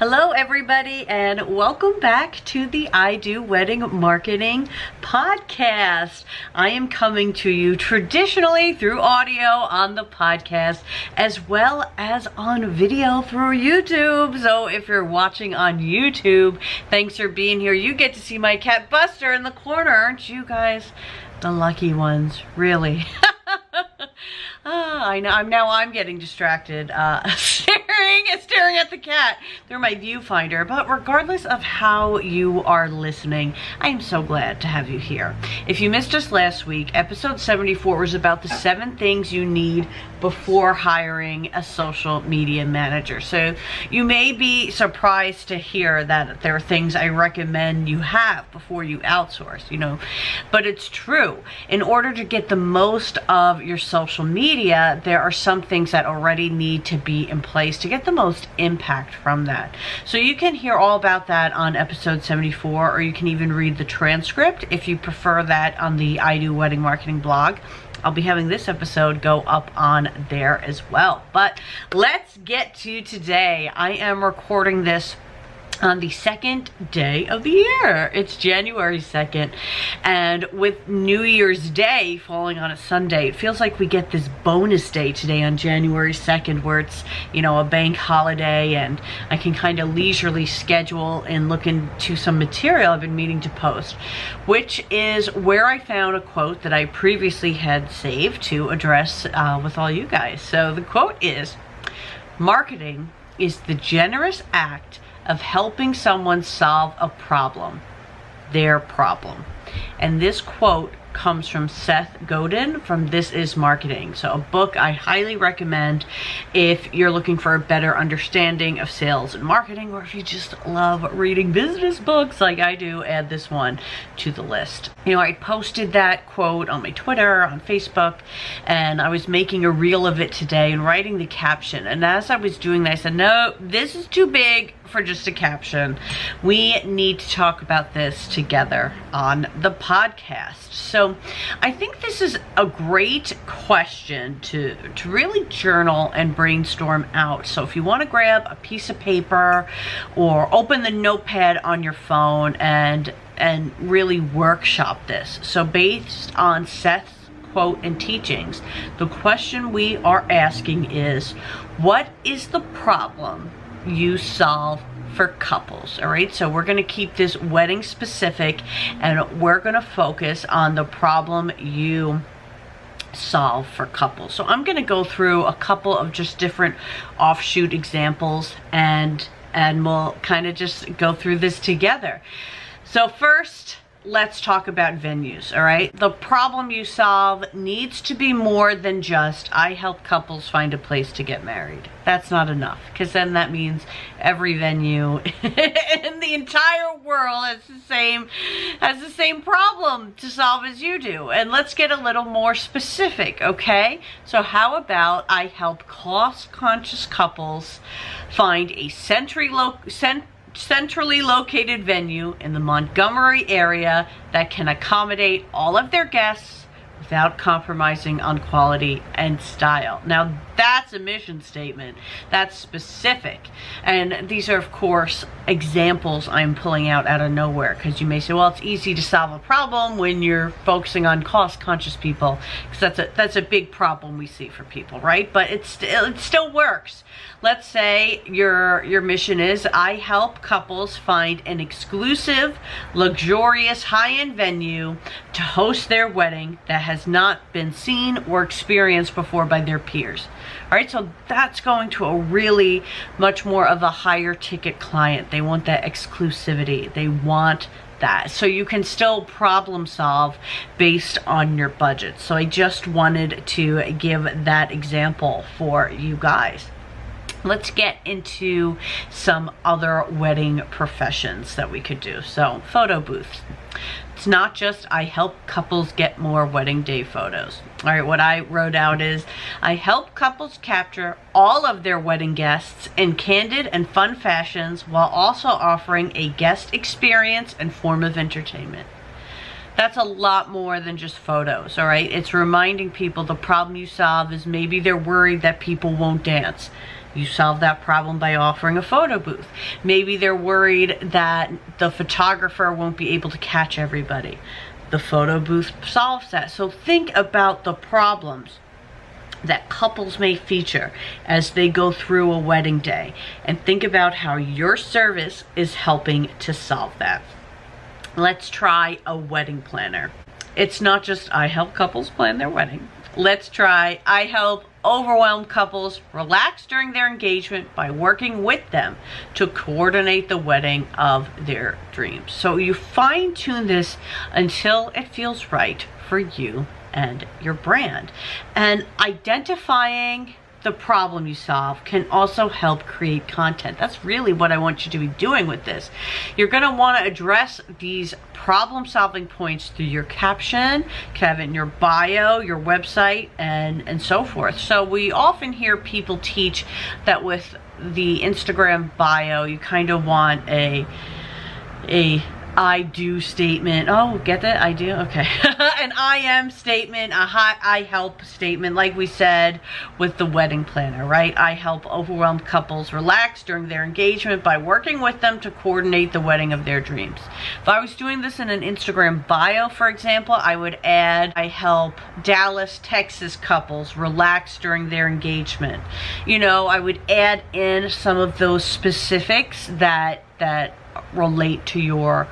Hello everybody, and welcome back to the I Do Wedding Marketing podcast. I am coming to you traditionally through audio on the podcast as well as on video through YouTube. So if you're watching on YouTube, thanks for being here. You get to see my cat Buster in the corner. Aren't you guys the lucky ones? Really? I know. I'm getting distracted staring at the cat through my viewfinder. But regardless of how you are listening, I am so glad to have you here. If you missed us last week, episode 74 was about the 7 things you need before hiring a social media manager. So you may be surprised to hear that there are things I recommend you have before you outsource, but it's true. In order to get the most of your social media, there are some things that already need to be in place to get the most impact from that. So you can hear all about that on episode 74, or you can even read the transcript if you prefer that on the I Do Wedding Marketing blog. I'll be having this episode go up on there as well. But let's get to today. I am recording this on the second day of the year. It's January 2nd, and with New Year's Day falling on a Sunday, it feels like we get this bonus day today on January 2nd where it's, a bank holiday, and I can kind of leisurely schedule and look into some material I've been meaning to post, which is where I found a quote that I previously had saved to address with all you guys. So the quote is, "Marketing is the generous act of helping someone solve a problem, their problem." And this quote comes from Seth Godin from This Is Marketing. So a book I highly recommend if you're looking for a better understanding of sales and marketing, or if you just love reading business books like I do, add this one to the list. I posted that quote on my Twitter, on Facebook, and I was making a reel of it today and writing the caption. And as I was doing that, I said, no, this is too big for just a caption. We need to talk about this together on the podcast. So I think this is a great question to really journal and brainstorm out. So if you want to grab a piece of paper or open the notepad on your phone and really workshop this. So based on Seth's quote and teachings, the question we are asking is, what is the problem you solve for couples? All right, so we're going to keep this wedding specific, and we're going to focus on the problem you solve for couples. So I'm going to go through a couple of just different offshoot examples, and we'll kind of just go through this together. So first, let's talk about venues, all right? The problem you solve needs to be more than just, I help couples find a place to get married. That's not enough, because then that means every venue in the entire world has the same problem to solve as you do. And let's get a little more specific, okay? So how about I help cost-conscious couples find a centrally located venue in the Montgomery area that can accommodate all of their guests without compromising on quality and style. Now that's a mission statement. That's specific. And these are, of course, examples I'm pulling out of nowhere, because you may say, well, it's easy to solve a problem when you're focusing on cost-conscious people, because that's a big problem we see for people, right? But it still works. Let's say your mission is, I help couples find an exclusive, luxurious, high-end venue to host their wedding that has not been seen or experienced before by their peers. All right, so that's going to a really much more of a higher ticket client. They want that exclusivity. They want that. So you can still problem solve based on your budget. So I just wanted to give that example for you guys. Let's get into some other wedding professions that we could do. So photo booths. It's not just I help couples get more wedding day photos. All right, what I wrote out is, I help couples capture all of their wedding guests in candid and fun fashions while also offering a guest experience and form of entertainment. That's a lot more than just photos, all right? It's reminding people the problem you solve is maybe they're worried that people won't dance. You solve that problem by offering a photo booth. Maybe they're worried that the photographer won't be able to catch everybody. The photo booth solves that. So think about the problems that couples may feature as they go through a wedding day, and think about how your service is helping to solve that. Let's try a wedding planner. It's not just I help couples plan their wedding. Let's try I help overwhelmed couples relax during their engagement by working with them to coordinate the wedding of their dreams. So you fine tune this until it feels right for you and your brand. And identifying the problem you solve can also help create content. That's really what I want you to be doing with this. You're going to want to address these problem-solving points through your caption, have it in your bio, your website, and so forth. So we often hear people teach that with the Instagram bio, you kind of want a I do statement. Oh, get that? I do? Okay. An I am statement, a I help statement, like we said with the wedding planner, right? I help overwhelmed couples relax during their engagement by working with them to coordinate the wedding of their dreams. If I was doing this in an Instagram bio, for example, I would add, I help Dallas, Texas couples relax during their engagement. You know, I would add in some of those specifics that relate to your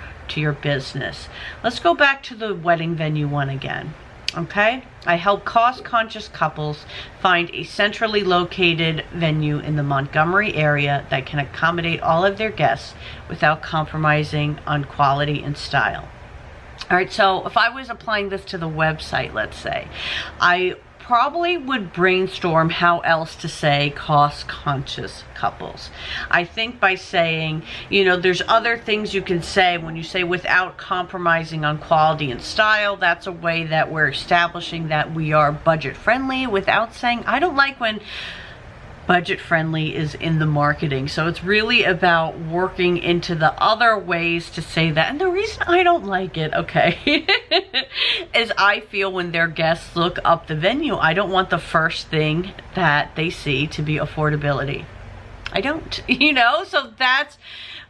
business. Let's go back to the wedding venue one again. Okay, I help cost-conscious couples find a centrally located venue in the Montgomery area that can accommodate all of their guests without compromising on quality and style. All right, so if I was applying this to the website, let's say, I probably would brainstorm how else to say cost-conscious couples. I think by saying, you know, there's other things you can say when you say without compromising on quality and style. That's a way that we're establishing that we are budget friendly without saying, I don't like when budget friendly is in the marketing. So it's really about working into the other ways to say that. And the reason I don't like it, okay, is I feel when their guests look up the venue, I don't want the first thing that they see to be affordability. I don't, you know, so that's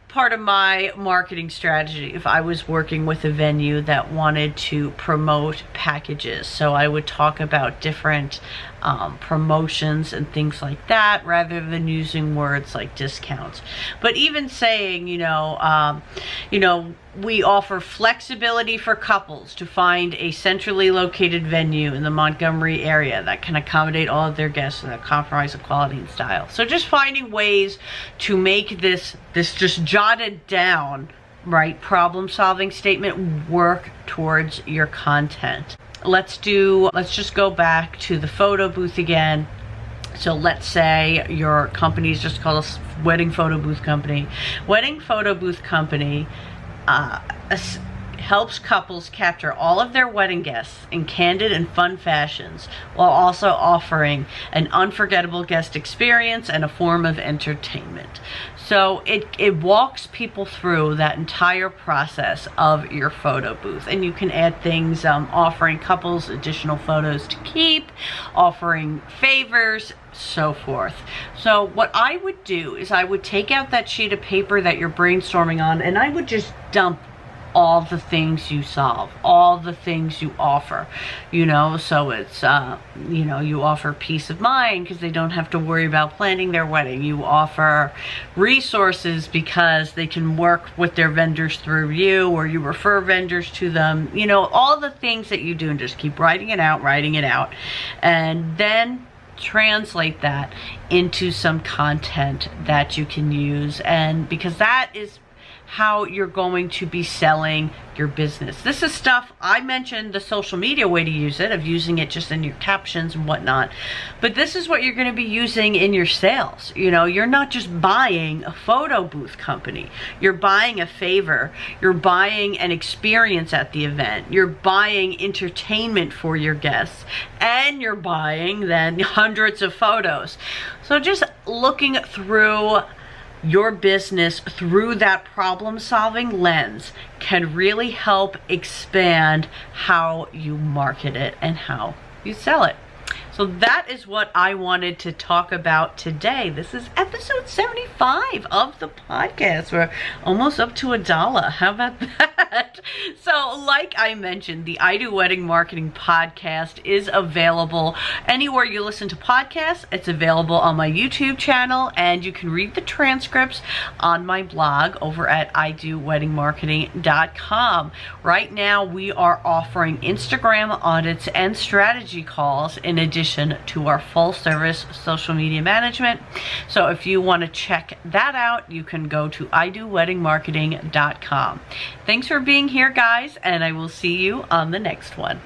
part of my marketing strategy if I was working with a venue that wanted to promote packages. So I would talk about different promotions and things like that rather than using words like discounts. But even saying, you know, we offer flexibility for couples to find a centrally located venue in the Montgomery area that can accommodate all of their guests without compromise of quality and style. So just finding ways to make this just jotted down, right, problem-solving statement work towards your content. Let's just go back to the photo booth again. So let's say your company is just called a wedding photo booth company. Wedding photo booth company helps couples capture all of their wedding guests in candid and fun fashions while also offering an unforgettable guest experience and a form of entertainment. So it walks people through that entire process of your photo booth, and you can add things offering couples additional photos to keep, offering favors, so forth. So what I would do is I would take out that sheet of paper that you're brainstorming on, and I would just dump all the things you solve, all the things you offer, you know. So it's you know, you offer peace of mind because they don't have to worry about planning their wedding. You offer resources because they can work with their vendors through you, or you refer vendors to them, you know, all the things that you do, and just keep writing it out, and then translate that into some content that you can use. And because that is how you're going to be selling your business. This is stuff, I mentioned the social media way to use it, of using it just in your captions and whatnot, but this is what you're going to be using in your sales. You know, you're not just buying a photo booth company, you're buying a favor, you're buying an experience at the event, you're buying entertainment for your guests, and you're buying then hundreds of photos. So just looking through your business through that problem-solving lens can really help expand how you market it and how you sell it. So that is what I wanted to talk about today. This is episode 75 of the podcast. We're almost up to $1. How about that? So like I mentioned, the I Do Wedding Marketing podcast is available anywhere you listen to podcasts. It's available on my YouTube channel, and you can read the transcripts on my blog over at idoweddingmarketing.com. Right now we are offering Instagram audits and strategy calls in addition to our full service social media management. So if you want to check that out, you can go to idoweddingmarketing.com. Thanks for being here, guys, and I will see you on the next one.